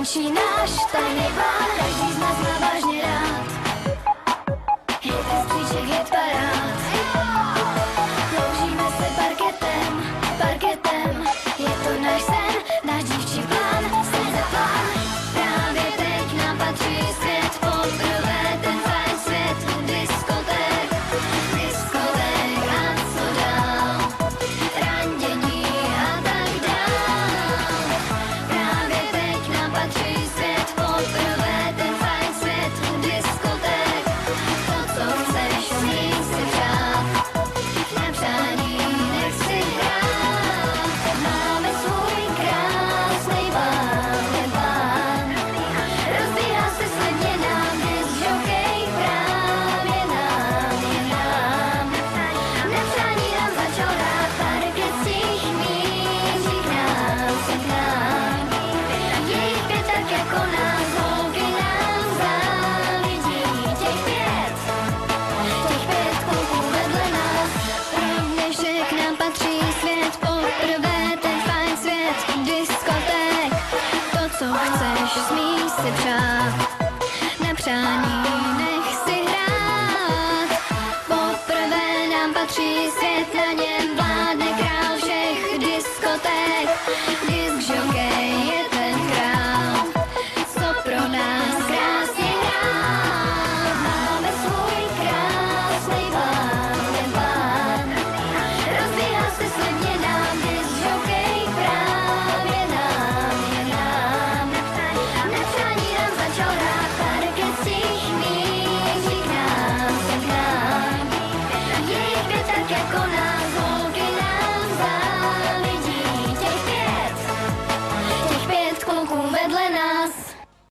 končí náš tajný plán. Každý z nás má vážně rád hit stříček, hit parád. Ploužíme se parketem, parketem, je to náš sen, náš dívčí plán, sen za plán. Právě teď nám patří svět, poprvé ten fajn svět diskoték, diskoték a co dál, randění a tak dál. Právě teď nám patří svět, poprvé ten fajn svět diskoték, to, co chceš, smí si přát, na přání nech si hrát. Máme svůj krásný plán, rozbíhá se sledně nám, disc jockey právě nám, je nám. Na přání nám začal hrát, parketských míří k nám, se k nám. Je jich 5 tak jako nás, holky nám závidí. Těch 5 kluků vedle nás. Pro dnešek nám patří svět, poprvé ten fajn svět diskoték. To, co chceš, smíš si přát, na přání nech si hrát. Poprvé nám patří svět, na něm vládne král všech diskoték.